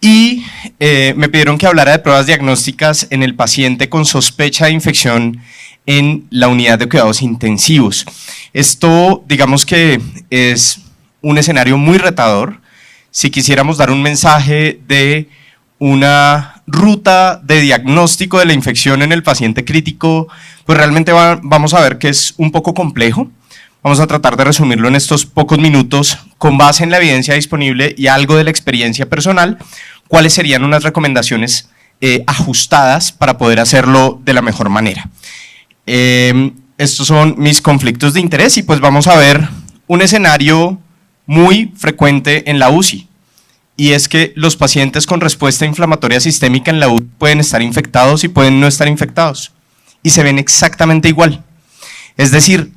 y me pidieron que hablara de pruebas diagnósticas en el paciente con sospecha de infección en la unidad de cuidados intensivos. Esto, digamos que es un escenario muy retador. Si quisiéramos dar un mensaje de una ruta de diagnóstico de la infección en el paciente crítico, pues realmente vamos a ver que es un poco complejo. Vamos a tratar de resumirlo en estos pocos minutos con base en la evidencia disponible y algo de la experiencia personal, cuáles serían unas recomendaciones ajustadas para poder hacerlo de la mejor manera. Estos son mis conflictos de interés y pues vamos a ver un escenario muy frecuente en la UCI, y es que los pacientes con respuesta inflamatoria sistémica en la UCI pueden estar infectados y pueden no estar infectados, y se ven exactamente igual. Es decir,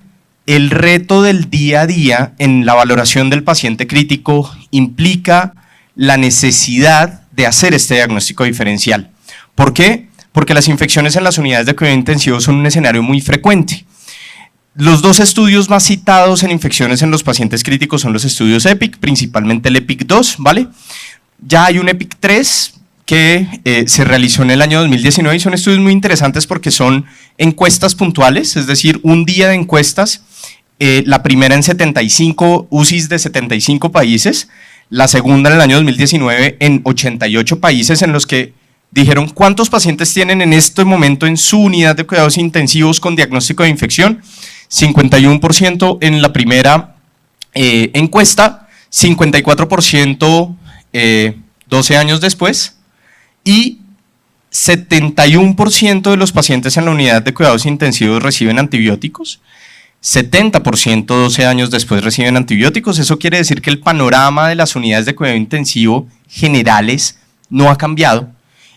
el reto del día a día en la valoración del paciente crítico implica la necesidad de hacer este diagnóstico diferencial. ¿Por qué? Porque las infecciones en las unidades de cuidado intensivo son un escenario muy frecuente. Los dos estudios más citados en infecciones en los pacientes críticos son los estudios EPIC, principalmente el EPIC-2, ¿vale? Ya hay un EPIC-3 que se realizó en el año 2019 y son estudios muy interesantes porque son encuestas puntuales, es decir, un día de encuestas, la primera en 75 UCIs de 75 países, la segunda en el año 2019 en 88 países, en los que dijeron cuántos pacientes tienen en este momento en su unidad de cuidados intensivos con diagnóstico de infección. 51% en la primera encuesta, 54% 12 años después, y 71% de los pacientes en la unidad de cuidados intensivos reciben antibióticos, 70% 12 años después reciben antibióticos. Eso quiere decir que el panorama de las unidades de cuidado intensivo generales no ha cambiado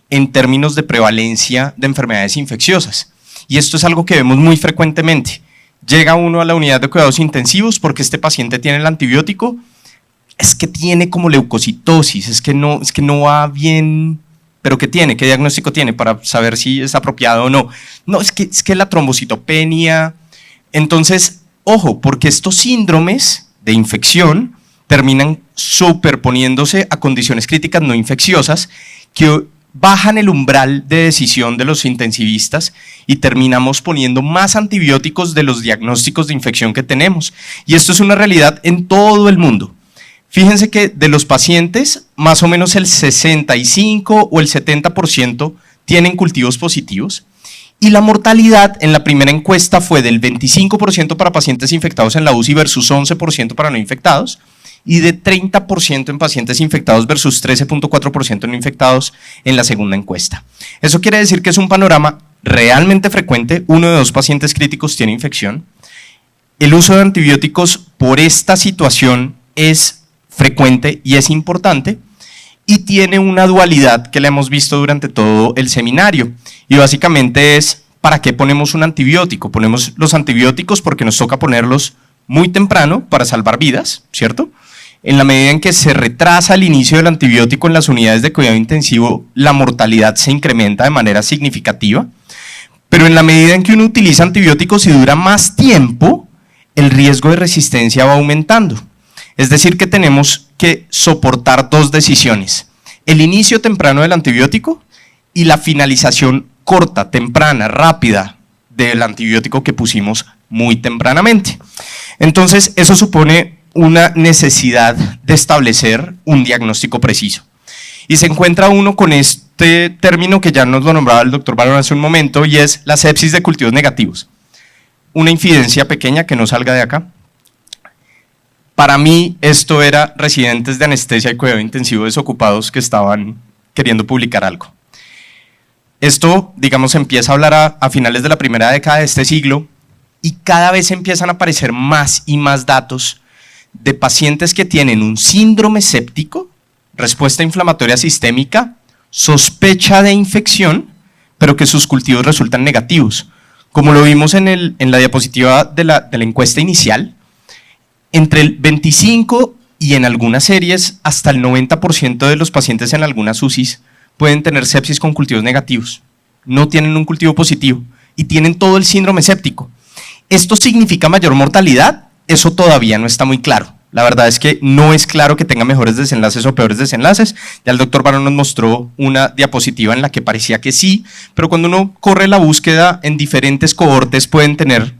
en términos de prevalencia de enfermedades infecciosas, y esto es algo que vemos muy frecuentemente. Llega uno a la unidad de cuidados intensivos porque este paciente tiene el antibiótico, es que tiene como leucocitosis, es que no va bien, pero ¿qué tiene? ¿Qué diagnóstico tiene para saber si es apropiado o no? No, es que la trombocitopenia. Entonces, ojo, porque estos síndromes de infección terminan superponiéndose a condiciones críticas no infecciosas que bajan el umbral de decisión de los intensivistas y terminamos poniendo más antibióticos de los diagnósticos de infección que tenemos. Y esto es una realidad en todo el mundo. Fíjense que de los pacientes, más o menos el 65 o el 70% tienen cultivos positivos, y la mortalidad en la primera encuesta fue del 25% para pacientes infectados en la UCI versus 11% para no infectados, y de 30% en pacientes infectados versus 13.4% no infectados en la segunda encuesta. Eso quiere decir que es un panorama realmente frecuente. 1 de 2 pacientes críticos tiene infección. El uso de antibióticos por esta situación es frecuente y es importante, y tiene una dualidad que la hemos visto durante todo el seminario, y básicamente es ¿para qué ponemos un antibiótico? Ponemos los antibióticos porque nos toca ponerlos muy temprano para salvar vidas, ¿cierto? En la medida en que se retrasa el inicio del antibiótico en las unidades de cuidado intensivo, la mortalidad se incrementa de manera significativa, pero en la medida en que uno utiliza antibióticos y dura más tiempo, el riesgo de resistencia va aumentando. Es decir, que tenemos que soportar 2 decisiones: el inicio temprano del antibiótico y la finalización corta, temprana, rápida del antibiótico que pusimos muy tempranamente. Entonces, eso supone una necesidad de establecer un diagnóstico preciso. Y se encuentra uno con este término que ya nos lo nombraba el doctor Barón hace un momento, y es la sepsis de cultivos negativos. Una incidencia pequeña que no salga de acá. Para mí esto era residentes de anestesia y cuidado intensivo desocupados que estaban queriendo publicar algo. Esto, digamos, empieza a hablar a finales de la primera década de este siglo, y cada vez empiezan a aparecer más y más datos de pacientes que tienen un síndrome séptico, respuesta inflamatoria sistémica, sospecha de infección, pero que sus cultivos resultan negativos. Como lo vimos en la diapositiva de la encuesta inicial, entre el 25 y en algunas series hasta el 90% de los pacientes en algunas UCIs pueden tener sepsis con cultivos negativos, no tienen un cultivo positivo y tienen todo el síndrome séptico. ¿Esto significa mayor mortalidad? Eso todavía no está muy claro. La verdad es que no es claro que tenga mejores desenlaces o peores desenlaces. Ya el doctor Barón nos mostró una diapositiva en la que parecía que sí, pero cuando uno corre la búsqueda en diferentes cohortes pueden tener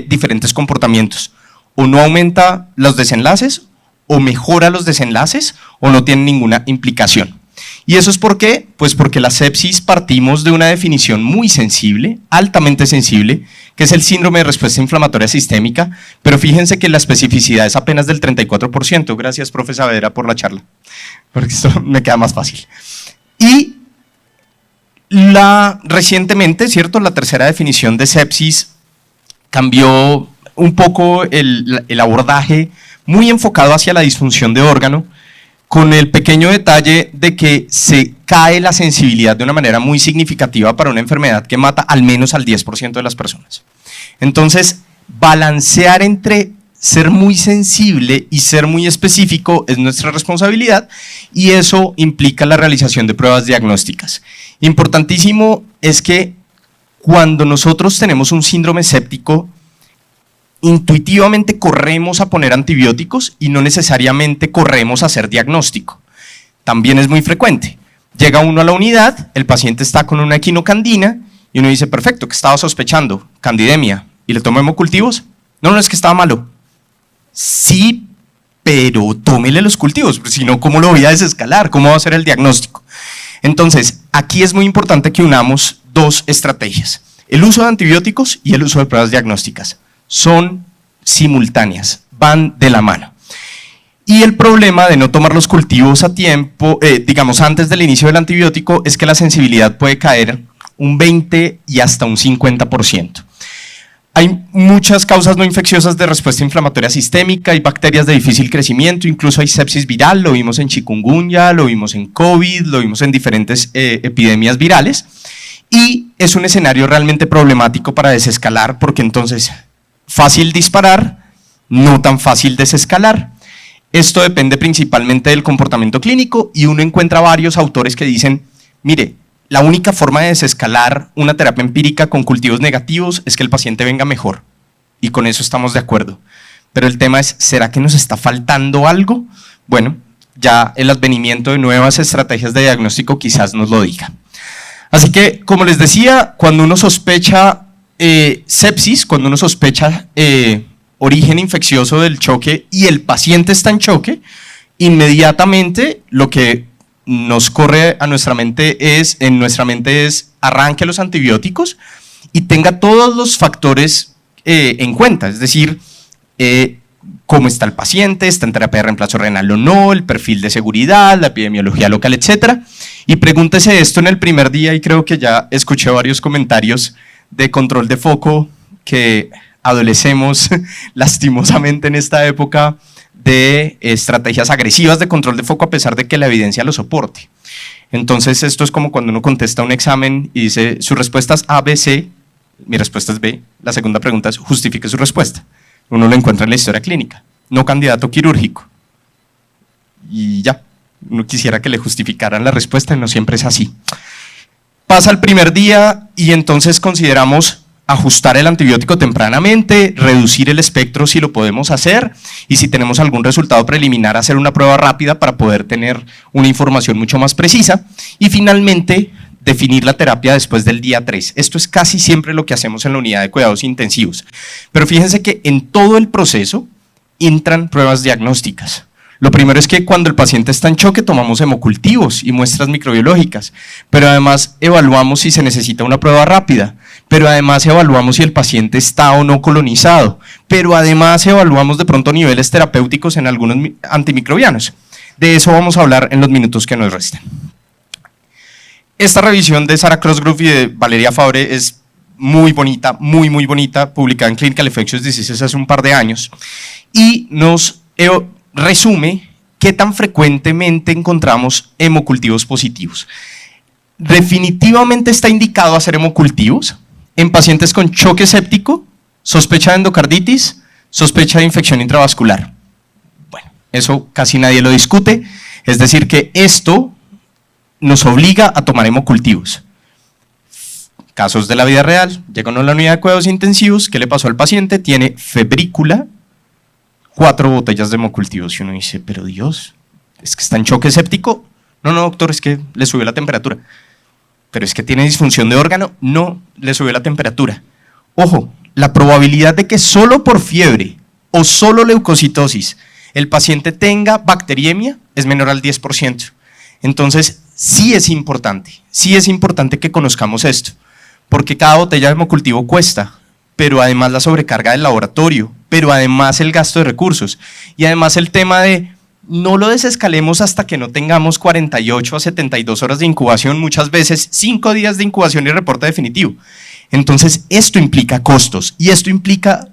diferentes comportamientos. O no aumenta los desenlaces, o mejora los desenlaces, o no tiene ninguna implicación. ¿Y eso es por qué? Pues porque la sepsis partimos de una definición muy sensible, altamente sensible, que es el síndrome de respuesta inflamatoria sistémica, pero fíjense que la especificidad es apenas del 34%. Gracias, profe Saavedra, por la charla, porque esto me queda más fácil. Y recientemente, ¿cierto?, la tercera definición de sepsis cambió un poco el abordaje, muy enfocado hacia la disfunción de órgano, con el pequeño detalle de que se cae la sensibilidad de una manera muy significativa para una enfermedad que mata al menos al 10% de las personas. Entonces, balancear entre ser muy sensible y ser muy específico es nuestra responsabilidad, y eso implica la realización de pruebas diagnósticas. Importantísimo es que cuando nosotros tenemos un síndrome séptico, intuitivamente corremos a poner antibióticos y no necesariamente corremos a hacer diagnóstico. También es muy frecuente. Llega uno a la unidad, el paciente está con una equinocandina y uno dice, perfecto, ¿qué estaba sospechando? Candidemia. ¿Y le tomó hemocultivos? No, es que estaba malo. Sí, pero tómele los cultivos, si no, ¿cómo lo voy a desescalar? ¿Cómo va a ser el diagnóstico? Entonces, aquí es muy importante que unamos dos estrategias: el uso de antibióticos y el uso de pruebas diagnósticas. Son simultáneas, van de la mano. Y el problema de no tomar los cultivos a tiempo, digamos antes del inicio del antibiótico, es que la sensibilidad puede caer un 20 y hasta un 50%. Hay muchas causas no infecciosas de respuesta inflamatoria sistémica, hay bacterias de difícil crecimiento, incluso hay sepsis viral, lo vimos en chikungunya, lo vimos en COVID, lo vimos en diferentes epidemias virales, y es un escenario realmente problemático para desescalar, porque entonces fácil disparar, no tan fácil desescalar. Esto depende principalmente del comportamiento clínico, y uno encuentra varios autores que dicen, mire, la única forma de desescalar una terapia empírica con cultivos negativos es que el paciente venga mejor, y con eso estamos de acuerdo. Pero el tema es, ¿será que nos está faltando algo? Bueno, ya el advenimiento de nuevas estrategias de diagnóstico quizás nos lo diga. Así que, como les decía, cuando uno sospecha sepsis, cuando uno sospecha origen infeccioso del choque y el paciente está en choque, inmediatamente lo que nos corre a nuestra mente es arranque los antibióticos y tenga todos los factores en cuenta, es decir, cómo está el paciente, está en terapia de reemplazo renal o no, el perfil de seguridad, la epidemiología local, etcétera, y pregúntese esto en el primer día, y creo que ya escuché varios comentarios de control de foco que adolecemos lastimosamente en esta época de estrategias agresivas de control de foco a pesar de que la evidencia lo soporte. Entonces esto es como cuando uno contesta un examen y dice su respuesta es A, B, C, mi respuesta es B, la segunda pregunta es justifique su respuesta. Uno lo encuentra en la historia clínica, no candidato quirúrgico. Y ya, uno quisiera que le justificaran la respuesta y no siempre es así. Pasa el primer día y entonces consideramos ajustar el antibiótico tempranamente, reducir el espectro si lo podemos hacer, y si tenemos algún resultado preliminar, hacer una prueba rápida para poder tener una información mucho más precisa, y finalmente definir la terapia después del día 3. Esto es casi siempre lo que hacemos en la unidad de cuidados intensivos, pero fíjense que en todo el proceso entran pruebas diagnósticas. Lo primero es que cuando el paciente está en choque tomamos hemocultivos y muestras microbiológicas, pero además evaluamos si se necesita una prueba rápida, pero además evaluamos si el paciente está o no colonizado, pero además evaluamos de pronto niveles terapéuticos en algunos antimicrobianos. De eso vamos a hablar en los minutos que nos restan. Esta revisión de Sarah Crossgrove y de Valeria Fabre es muy bonita, muy bonita, publicada en Clinical Infectious Diseases hace un par de años, y nos resume qué tan frecuentemente encontramos hemocultivos positivos. Definitivamente está indicado hacer hemocultivos en pacientes con choque séptico, sospecha de endocarditis, sospecha de infección intravascular. Bueno, eso casi nadie lo discute, es decir que esto nos obliga a tomar hemocultivos. Casos de la vida real, llega uno a la unidad de cuidados intensivos, ¿qué le pasó al paciente? Tiene febrícula, 4 botellas de hemocultivos. Y uno dice, pero Dios, ¿es que está en choque séptico? No, no, doctor, es que le subió la temperatura. ¿Pero es que tiene disfunción de órgano? No, le subió la temperatura. Ojo, la probabilidad de que solo por fiebre o solo leucocitosis el paciente tenga bacteriemia es menor al 10%. Entonces, sí es importante que conozcamos esto, porque cada botella de hemocultivo cuesta, pero además la sobrecarga del laboratorio, pero además el gasto de recursos, y además el tema de no lo desescalemos hasta que no tengamos 48 a 72 horas de incubación, muchas veces 5 días de incubación y reporte definitivo. Entonces, esto implica costos, y esto implica,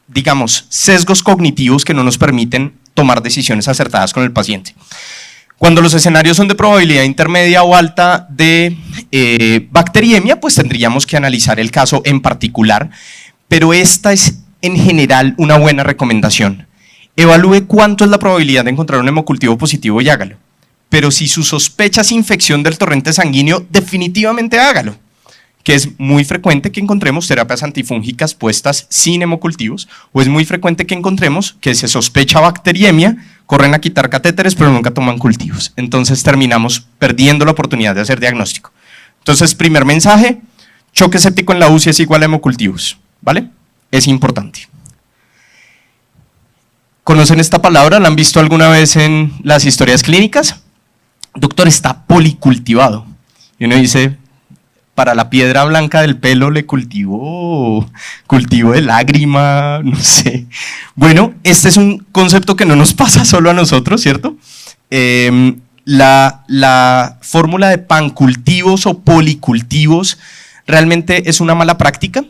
digamos, sesgos cognitivos que no nos permiten tomar decisiones acertadas con el paciente. Cuando los escenarios son de probabilidad intermedia o alta de bacteriemia, pues tendríamos que analizar el caso en particular, pero esta es en general una buena recomendación. Evalúe cuánto es la probabilidad de encontrar un hemocultivo positivo y hágalo. Pero si su sospecha es infección del torrente sanguíneo, definitivamente hágalo, que es muy frecuente que encontremos terapias antifúngicas puestas sin hemocultivos, o es muy frecuente que encontremos que se sospecha bacteriemia, corren a quitar catéteres pero nunca toman cultivos. Entonces terminamos perdiendo la oportunidad de hacer diagnóstico. Entonces, primer mensaje, choque séptico en la UCI es igual a hemocultivos, ¿vale? Es importante. ¿Conocen esta palabra? ¿La han visto alguna vez en las historias clínicas? Doctor, está policultivado. Y uno dice, para la piedra blanca del pelo le cultivo de lágrima, no sé. Bueno, este es un concepto que no nos pasa solo a nosotros, ¿cierto? La fórmula de pancultivos o policultivos realmente es una mala práctica.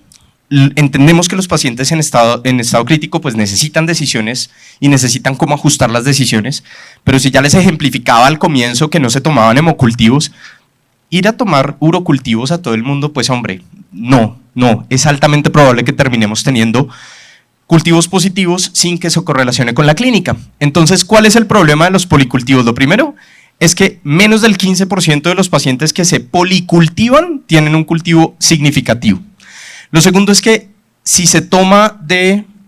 Entendemos que los pacientes en estado crítico pues necesitan decisiones y necesitan cómo ajustar las decisiones, pero si ya les ejemplificaba al comienzo que no se tomaban hemocultivos, ir a tomar urocultivos a todo el mundo, pues hombre, no, es altamente probable que terminemos teniendo cultivos positivos sin que eso correlacione con la clínica. Entonces, ¿cuál es el problema de los policultivos? Lo primero es que menos del 15% de los pacientes que se policultivan tienen un cultivo significativo. Lo segundo es que si se toma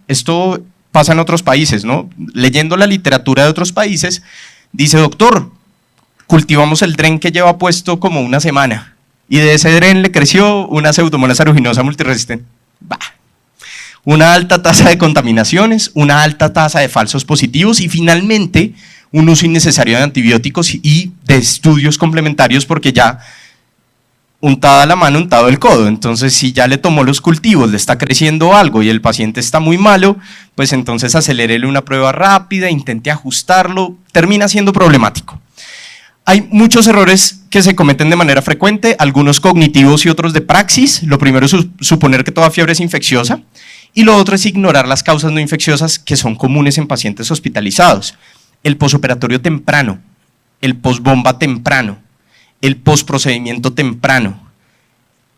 esto pasa en otros países, ¿no? Leyendo la literatura de otros países, dice, doctor, cultivamos el dren que lleva puesto como una semana y de ese dren le creció una pseudomonas aeruginosa multiresistente. Bah. Una alta tasa de contaminaciones, una alta tasa de falsos positivos y finalmente un uso innecesario de antibióticos y de estudios complementarios porque ya untada la mano, untado el codo. Entonces, si ya le tomó los cultivos, le está creciendo algo y el paciente está muy malo, pues entonces acelérele una prueba rápida, intente ajustarlo, termina siendo problemático. Hay muchos errores que se cometen de manera frecuente, algunos cognitivos y otros de praxis. Lo primero es suponer que toda fiebre es infecciosa y lo otro es ignorar las causas no infecciosas que son comunes en pacientes hospitalizados. El posoperatorio temprano, el posbomba temprano, el posprocedimiento temprano.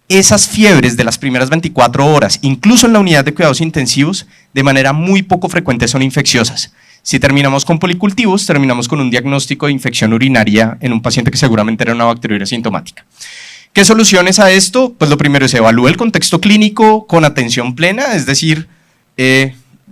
Esas fiebres de las primeras 24 horas, incluso en la unidad de cuidados intensivos, de manera muy poco frecuente son infecciosas. Si terminamos con policultivos, terminamos con un diagnóstico de infección urinaria en un paciente que seguramente era una bacteriuria sintomática. ¿Qué soluciones a esto? Pues lo primero es evaluar el contexto clínico con atención plena, es decir,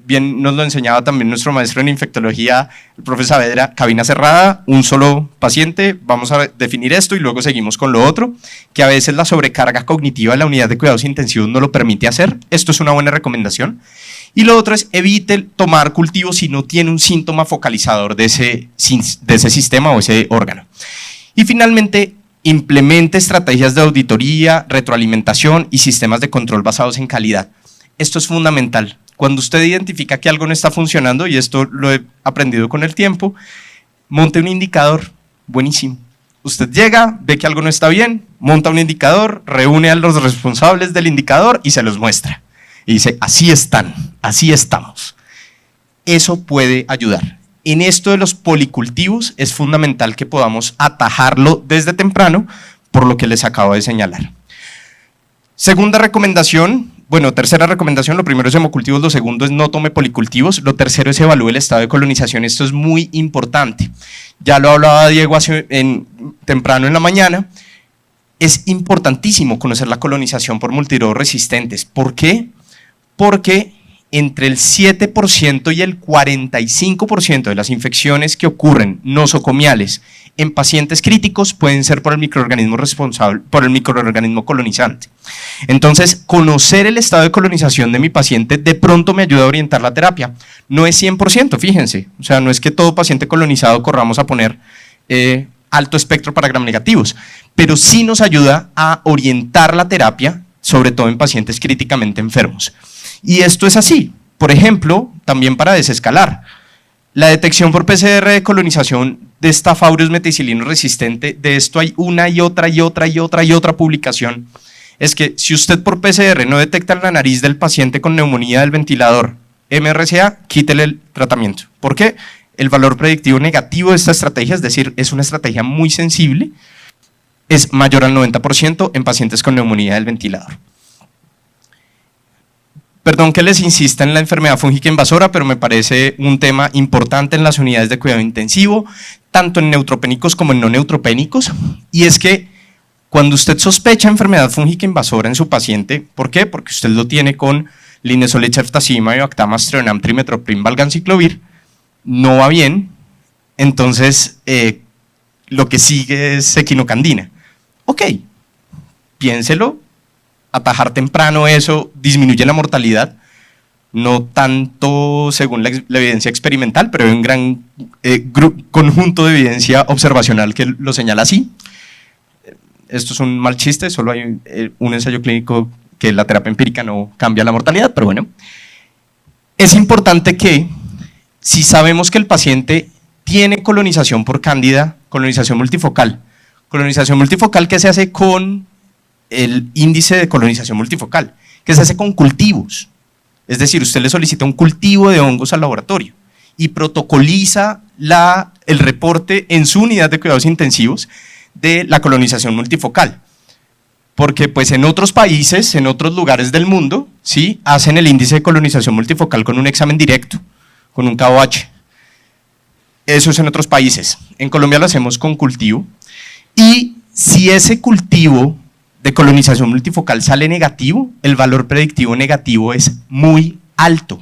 bien nos lo enseñaba también nuestro maestro en infectología, el profe Saavedra, cabina cerrada, un solo paciente, vamos a definir esto y luego seguimos con lo otro, que a veces la sobrecarga cognitiva de la unidad de cuidados intensivos no lo permite hacer, esto es una buena recomendación. Y lo otro es evite tomar cultivos si no tiene un síntoma focalizador de ese sistema o ese órgano. Y finalmente, implemente estrategias de auditoría, retroalimentación y sistemas de control basados en calidad. Esto es fundamental. Cuando usted identifica que algo no está funcionando, y esto lo he aprendido con el tiempo, monte un indicador, buenísimo. Usted llega, ve que algo no está bien, monta un indicador, reúne a los responsables del indicador y se los muestra. Y dice, así están, así estamos. Eso puede ayudar. En esto de los policultivos es fundamental que podamos atajarlo desde temprano, por lo que les acabo de señalar. Segunda recomendación, tercera recomendación, lo primero es hemocultivos, lo segundo es no tome policultivos, lo tercero es evalúe el estado de colonización, esto es muy importante. Ya lo hablaba Diego temprano en la mañana, es importantísimo conocer la colonización por multirodos resistentes. ¿Por qué? Porque entre el 7% y el 45% de las infecciones que ocurren nosocomiales en pacientes críticos pueden ser por el microorganismo responsable, por el microorganismo colonizante. Entonces, conocer el estado de colonización de mi paciente de pronto me ayuda a orientar la terapia. No es 100%, fíjense, o sea, no es que todo paciente colonizado corramos a poner alto espectro para gram negativos, pero sí nos ayuda a orientar la terapia, sobre todo en pacientes críticamente enfermos. Y esto es así, por ejemplo, también para desescalar. La detección por PCR de colonización de Staph aureus meticilino resistente, de esto hay una y otra publicación, es que si usted por PCR no detecta en la nariz del paciente con neumonía del ventilador MRSA, quítele el tratamiento. ¿Por qué? El valor predictivo negativo de esta estrategia, es decir, es una estrategia muy sensible, es mayor al 90% en pacientes con neumonía del ventilador. Perdón que les insista en la enfermedad fúngica invasora, pero me parece un tema importante en las unidades de cuidado intensivo, tanto en neutropénicos como en no neutropénicos, y es que cuando usted sospecha enfermedad fúngica invasora en su paciente, ¿por qué? Porque usted lo tiene con linezolid, ceftazimab, Bactam, Astronam, Trimethoprim, Valganciclovir, no va bien, entonces lo que sigue es equinocandina. Ok, piénselo, atajar temprano eso disminuye la mortalidad, no tanto según la evidencia experimental, pero hay un gran conjunto de evidencia observacional que lo señala así. Esto es un mal chiste, solo hay un ensayo clínico que la terapia empírica no cambia la mortalidad, pero bueno. Es importante que, si sabemos que el paciente tiene colonización por cándida, colonización multifocal que se hace con el índice de colonización multifocal, que se hace con cultivos, es decir, usted le solicita un cultivo de hongos al laboratorio y protocoliza el reporte en su unidad de cuidados intensivos de la colonización multifocal, porque pues en otros países, en otros lugares del mundo, ¿sí?, hacen el índice de colonización multifocal con un examen directo, con un KOH. Eso es en otros países. En Colombia lo hacemos con cultivo, y si ese cultivo de colonización multifocal sale negativo, el valor predictivo negativo es muy alto.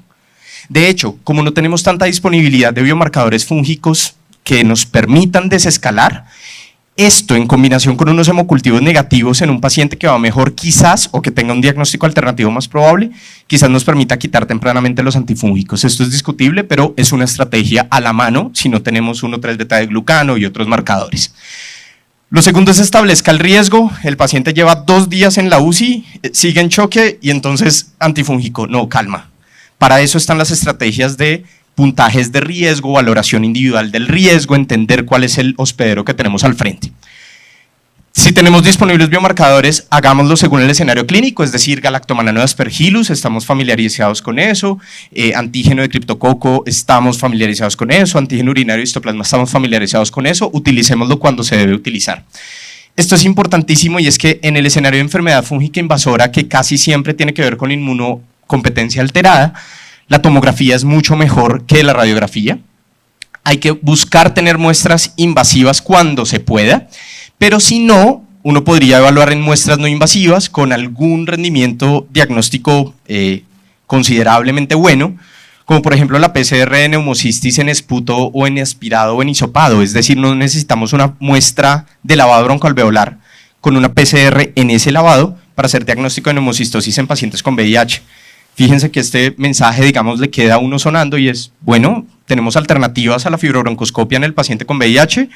De hecho, como no tenemos tanta disponibilidad de biomarcadores fúngicos que nos permitan desescalar, esto en combinación con unos hemocultivos negativos en un paciente que va mejor quizás, o que tenga un diagnóstico alternativo más probable, quizás nos permita quitar tempranamente los antifúngicos. Esto es discutible, pero es una estrategia a la mano si no tenemos 1,3 beta de glucano y otros marcadores. Lo segundo es establezca el riesgo. El paciente lleva 2 días en la UCI, sigue en choque y entonces antifúngico. No, calma. Para eso están las estrategias de puntajes de riesgo, valoración individual del riesgo, entender cuál es el hospedero que tenemos al frente. Si tenemos disponibles biomarcadores, hagámoslo según el escenario clínico, es decir, galactomanano de Aspergillus, estamos familiarizados con eso, antígeno de criptococo, estamos familiarizados con eso, antígeno urinario de histoplasma, estamos familiarizados con eso, utilicémoslo cuando se debe utilizar. Esto es importantísimo, y es que en el escenario de enfermedad fúngica invasora, que casi siempre tiene que ver con inmunocompetencia alterada, la tomografía es mucho mejor que la radiografía. Hay que buscar tener muestras invasivas cuando se pueda, pero si no, uno podría evaluar en muestras no invasivas con algún rendimiento diagnóstico considerablemente bueno, como por ejemplo la PCR de neumocistis en esputo o en aspirado o en hisopado, es decir, no necesitamos una muestra de lavado broncoalveolar con una PCR en ese lavado para hacer diagnóstico de neumocistosis en pacientes con VIH. Fíjense que este mensaje, digamos, le queda a uno sonando y es, bueno, tenemos alternativas a la fibrobroncoscopia en el paciente con VIH,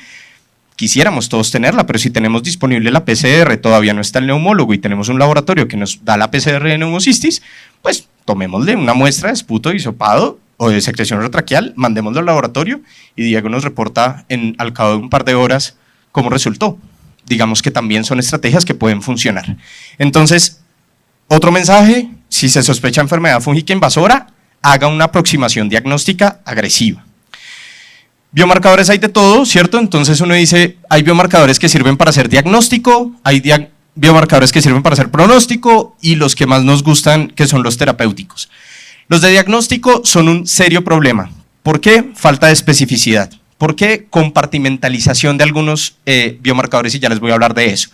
quisiéramos todos tenerla, pero si tenemos disponible la PCR, todavía no está el neumólogo y tenemos un laboratorio que nos da la PCR de neumocistis, pues tomémosle una muestra de esputo, hisopado o de secreción retraquial, mandémoslo al laboratorio y Diego nos reporta al cabo de un par de horas cómo resultó. Digamos que también son estrategias que pueden funcionar. Entonces, otro mensaje: si se sospecha enfermedad fúngica invasora, haga una aproximación diagnóstica agresiva. Biomarcadores hay de todo, ¿cierto? Entonces uno dice, hay biomarcadores que sirven para hacer diagnóstico, hay biomarcadores que sirven para hacer pronóstico, y los que más nos gustan, que son los terapéuticos. Los de diagnóstico son un serio problema. ¿Por qué? Falta de especificidad. ¿Por qué? Compartimentalización de algunos biomarcadores, y ya les voy a hablar de eso.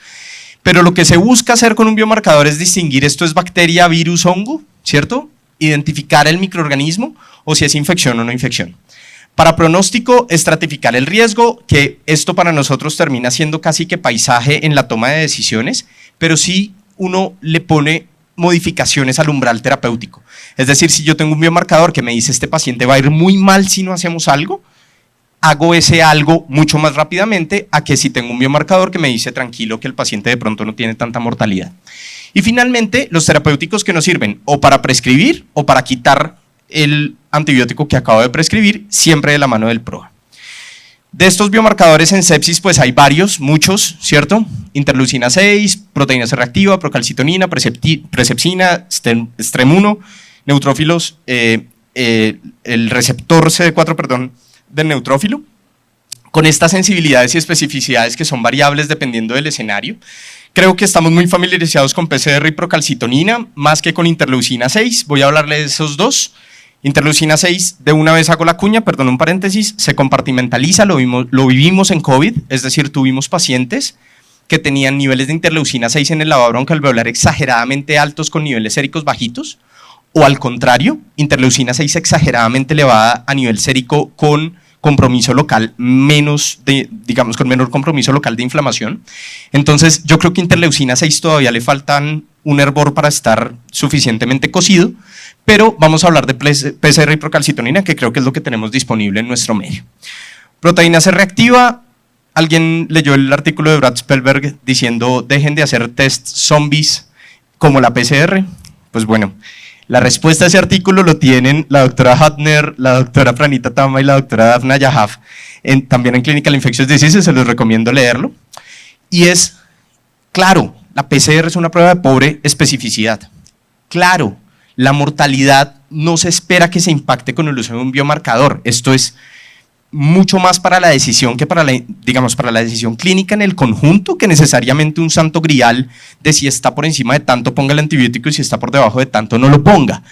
Pero lo que se busca hacer con un biomarcador es distinguir esto es bacteria, virus, hongo, ¿cierto? identificar el microorganismo o si es infección o no infección. Para pronóstico, estratificar el riesgo, que esto para nosotros termina siendo casi que paisaje en la toma de decisiones, pero sí uno le pone modificaciones al umbral terapéutico. Es decir, si yo tengo un biomarcador que me dice este paciente va a ir muy mal si no hacemos algo, hago ese algo mucho más rápidamente a que si tengo un biomarcador que me dice tranquilo que el paciente de pronto no tiene tanta mortalidad. Y finalmente, los terapéuticos que nos sirven o para prescribir o para quitar el antibiótico que acabo de prescribir, siempre de la mano del PROA. De estos biomarcadores en sepsis, pues hay varios, muchos, ¿cierto? Interleucina 6, proteína C reactiva, procalcitonina, presepsina, STREM1, neutrófilos, el receptor CD4, perdón, del neutrófilo, con estas sensibilidades y especificidades que son variables dependiendo del escenario. Creo que estamos muy familiarizados con PCR y procalcitonina, más que con interleucina 6, voy a hablarle de esos dos. Interleucina 6, de una vez hago la cuña, perdón, un paréntesis, se compartimentaliza, lo vivimos en COVID, es decir, tuvimos pacientes que tenían niveles de interleucina 6 en el lavado broncoalveolar exageradamente altos con niveles séricos bajitos, o al contrario, interleucina 6 exageradamente elevada a nivel sérico con compromiso local menos digamos, con menor compromiso local de inflamación. Entonces, yo creo que interleucina 6 todavía le faltan un hervor para estar suficientemente cocido, pero vamos a hablar de PCR y procalcitonina, que creo que es lo que tenemos disponible en nuestro medio. Proteína C reactiva, alguien leyó el artículo de Brad Spellberg diciendo dejen de hacer test zombies como la PCR. Pues bueno, la respuesta a ese artículo lo tienen la doctora Hutner, la doctora Pranita Tama y la doctora Daphna Yahav, también en Clinical Infectious Diseases, se los recomiendo leerlo. Y es, claro, la PCR es una prueba de pobre especificidad. Claro, la mortalidad no se espera que se impacte con el uso de un biomarcador. Esto es mucho más para la decisión que para la decisión clínica en el conjunto que necesariamente un santo grial de si está por encima de tanto ponga el antibiótico y si está por debajo de tanto no lo ponga.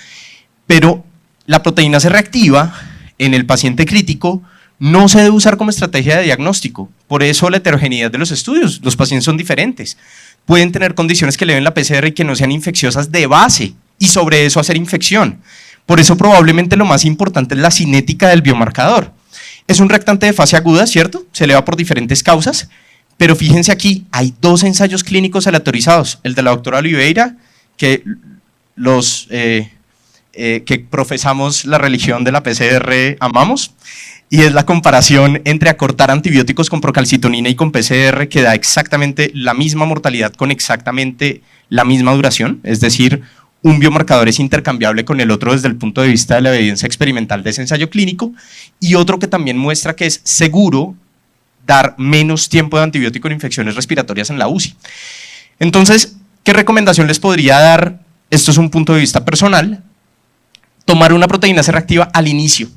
Pero la proteína C reactiva en el paciente crítico no se debe usar como estrategia de diagnóstico. Por eso la heterogeneidad de los estudios, los pacientes son diferentes. Pueden tener condiciones que eleven la PCR y que no sean infecciosas de base y sobre eso hacer infección. Por eso probablemente lo más importante es la cinética del biomarcador. Es un reactante de fase aguda, ¿cierto? Se eleva por diferentes causas, pero fíjense aquí, hay dos ensayos clínicos aleatorizados, el de la doctora Oliveira, que que profesamos la religión de la PCR amamos, y es la comparación entre acortar antibióticos con procalcitonina y con PCR, que da exactamente la misma mortalidad con exactamente la misma duración, es decir, un biomarcador es intercambiable con el otro desde el punto de vista de la evidencia experimental de ese ensayo clínico, y otro que también muestra que es seguro dar menos tiempo de antibiótico en infecciones respiratorias en la UCI. Entonces, ¿qué recomendación les podría dar? Esto es un punto de vista personal, tomar una proteína C reactiva al inicio.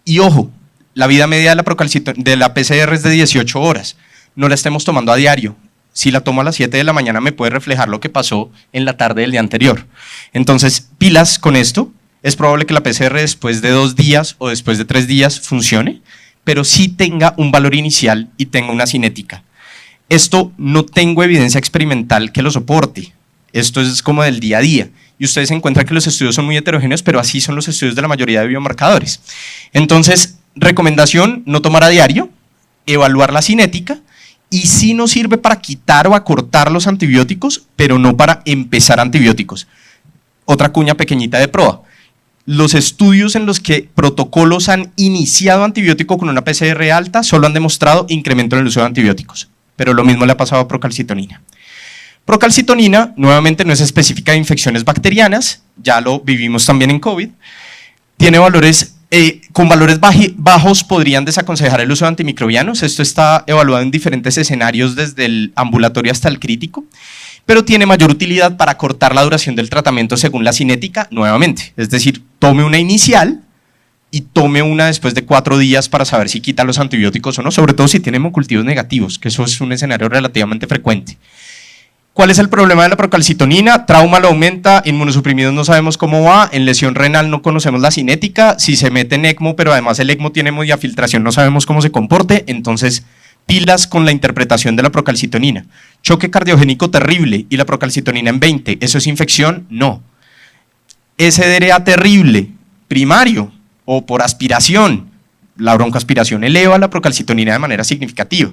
Y ojo, la vida media de la PCR es de 18 horas, no la estemos tomando a diario. Si la tomo a las 7 de la mañana me puede reflejar lo que pasó en la tarde del día anterior. Entonces, pilas con esto, es probable que la PCR después de 2 días o después de 3 días funcione, pero sí tenga un valor inicial y tenga una cinética. Esto no tengo evidencia experimental que lo soporte, esto es como del día a día, y ustedes encuentran que los estudios son muy heterogéneos, pero así son los estudios de la mayoría de biomarcadores. Entonces, recomendación, no tomar a diario, evaluar la cinética, y sí nos sirve para quitar o acortar los antibióticos, pero no para empezar antibióticos. Otra cuña pequeñita de prueba. Los estudios en los que protocolos han iniciado antibiótico con una PCR alta solo han demostrado incremento en el uso de antibióticos, pero lo mismo le ha pasado a procalcitonina. Procalcitonina, nuevamente, no es específica de infecciones bacterianas, ya lo vivimos también en COVID, tiene valores con valores bajos podrían desaconsejar el uso de antimicrobianos. Esto está evaluado en diferentes escenarios desde el ambulatorio hasta el crítico, pero tiene mayor utilidad para cortar la duración del tratamiento según la cinética nuevamente. Es decir, tome una inicial y tome una después de 4 días para saber si quita los antibióticos o no, sobre todo si tiene hemocultivos negativos, que eso es un escenario relativamente frecuente. ¿Cuál es el problema de la procalcitonina? Trauma lo aumenta, inmunosuprimidos no sabemos cómo va, en lesión renal no conocemos la cinética, si se mete en ECMO, pero además el ECMO tiene hemodiafiltración, no sabemos cómo se comporte, entonces pilas con la interpretación de la procalcitonina. Choque cardiogénico terrible y la procalcitonina en 20, ¿eso es infección? No. SDRA terrible, primario o por aspiración. La broncoaspiración eleva la procalcitonina de manera significativa.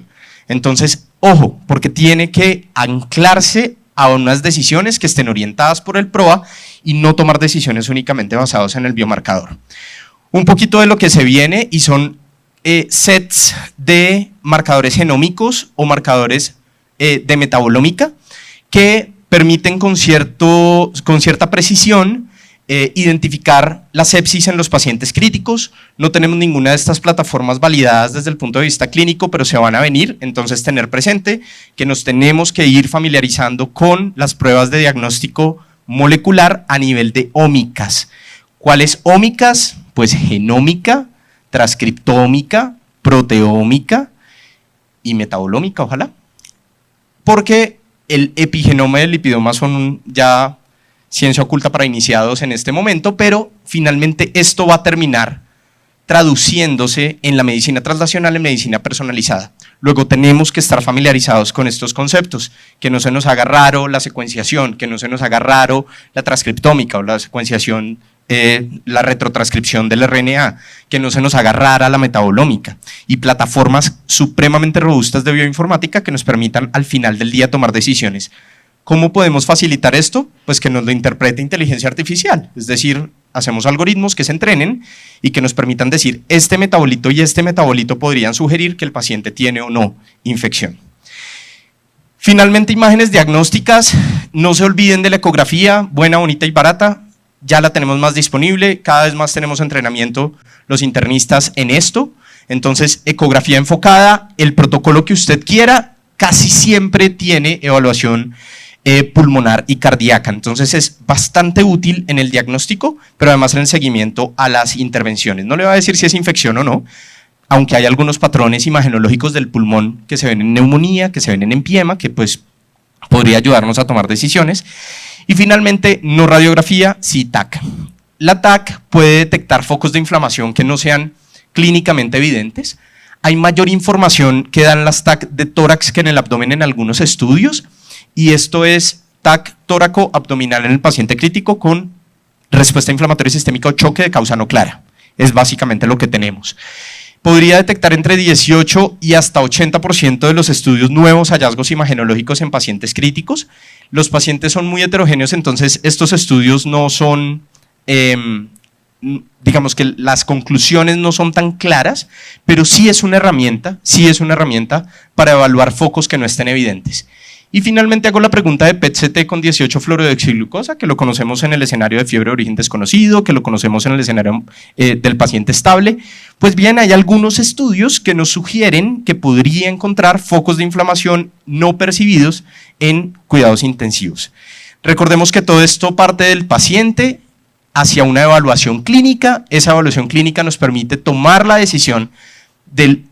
Entonces, ojo, porque tiene que anclarse a unas decisiones que estén orientadas por el PROA y no tomar decisiones únicamente basadas en el biomarcador. Un poquito de lo que se viene y son sets de marcadores genómicos o marcadores de metabolómica que permiten con cierta precisión identificar la sepsis en los pacientes críticos. No tenemos ninguna de estas plataformas validadas desde el punto de vista clínico, pero se van a venir, entonces tener presente que nos tenemos que ir familiarizando con las pruebas de diagnóstico molecular a nivel de ómicas. ¿Cuáles ómicas? Pues genómica, transcriptómica, proteómica y metabolómica, ojalá. Porque el epigenoma y el lipidoma son ya ciencia oculta para iniciados en este momento, pero finalmente esto va a terminar traduciéndose en la medicina translacional, en medicina personalizada. Luego tenemos que estar familiarizados con estos conceptos, que no se nos haga raro la secuenciación, que no se nos haga raro la transcriptómica o la secuenciación, la retrotranscripción del RNA, que no se nos haga rara la metabolómica, y plataformas supremamente robustas de bioinformática que nos permitan al final del día tomar decisiones. ¿Cómo podemos facilitar esto? Pues que nos lo interprete inteligencia artificial, es decir, hacemos algoritmos que se entrenen y que nos permitan decir este metabolito y este metabolito podrían sugerir que el paciente tiene o no infección. Finalmente, imágenes diagnósticas, no se olviden de la ecografía, buena, bonita y barata, ya la tenemos más disponible, cada vez más tenemos entrenamiento los internistas en esto, entonces ecografía enfocada, el protocolo que usted quiera, casi siempre tiene evaluación pulmonar y cardíaca, entonces es bastante útil en el diagnóstico, pero además en el seguimiento a las intervenciones. No le voy a decir si es infección o no, aunque hay algunos patrones imagenológicos del pulmón que se ven en neumonía, que se ven en empiema, que pues podría ayudarnos a tomar decisiones. Y finalmente, no radiografía, sí TAC. La TAC puede detectar focos de inflamación que no sean clínicamente evidentes. Hay mayor información que dan las TAC de tórax que en el abdomen en algunos estudios, y esto es TAC tóraco-abdominal en el paciente crítico con respuesta inflamatoria sistémica o choque de causa no clara. Es básicamente lo que tenemos. Podría detectar entre 18 y hasta 80% de los estudios nuevos hallazgos imagenológicos en pacientes críticos. Los pacientes son muy heterogéneos, entonces estos estudios no son, digamos que las conclusiones no son tan claras, pero sí es una herramienta para evaluar focos que no estén evidentes. Y finalmente hago la pregunta de PET-CT con 18-fluorodeoxiglucosa, que lo conocemos en el escenario de fiebre de origen desconocido, que lo conocemos en el escenario del paciente estable. Pues bien, hay algunos estudios que nos sugieren que podría encontrar focos de inflamación no percibidos en cuidados intensivos. Recordemos que todo esto parte del paciente hacia una evaluación clínica. Esa evaluación clínica nos permite tomar la decisión de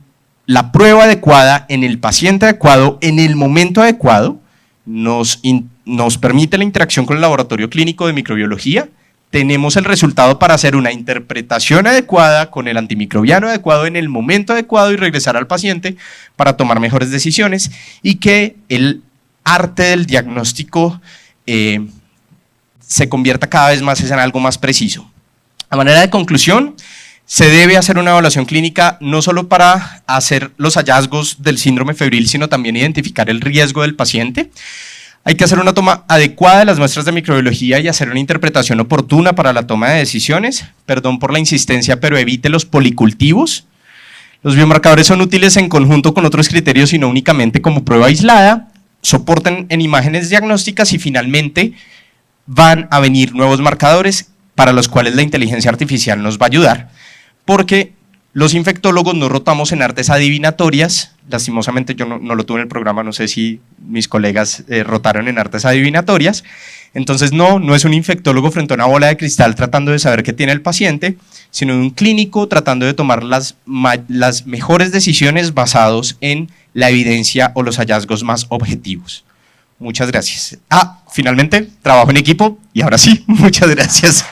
la prueba adecuada en el paciente adecuado, en el momento adecuado, nos permite la interacción con el laboratorio clínico de microbiología, tenemos el resultado para hacer una interpretación adecuada con el antimicrobiano adecuado en el momento adecuado y regresar al paciente para tomar mejores decisiones, y que el arte del diagnóstico se convierta cada vez más en algo más preciso. A manera de conclusión, se debe hacer una evaluación clínica no solo para hacer los hallazgos del síndrome febril, sino también identificar el riesgo del paciente. Hay que hacer una toma adecuada de las muestras de microbiología y hacer una interpretación oportuna para la toma de decisiones. Perdón por la insistencia, pero evite los policultivos. Los biomarcadores son útiles en conjunto con otros criterios y no únicamente como prueba aislada. Soporten en imágenes diagnósticas y finalmente van a venir nuevos marcadores para los cuales la inteligencia artificial nos va a ayudar, porque los infectólogos no rotamos en artes adivinatorias. Lastimosamente yo no lo tuve en el programa, no sé si mis colegas rotaron en artes adivinatorias. Entonces no es un infectólogo frente a una bola de cristal tratando de saber qué tiene el paciente, sino un clínico tratando de tomar las mejores decisiones basados en la evidencia o los hallazgos más objetivos. Muchas gracias. Finalmente, trabajo en equipo y ahora sí, muchas gracias.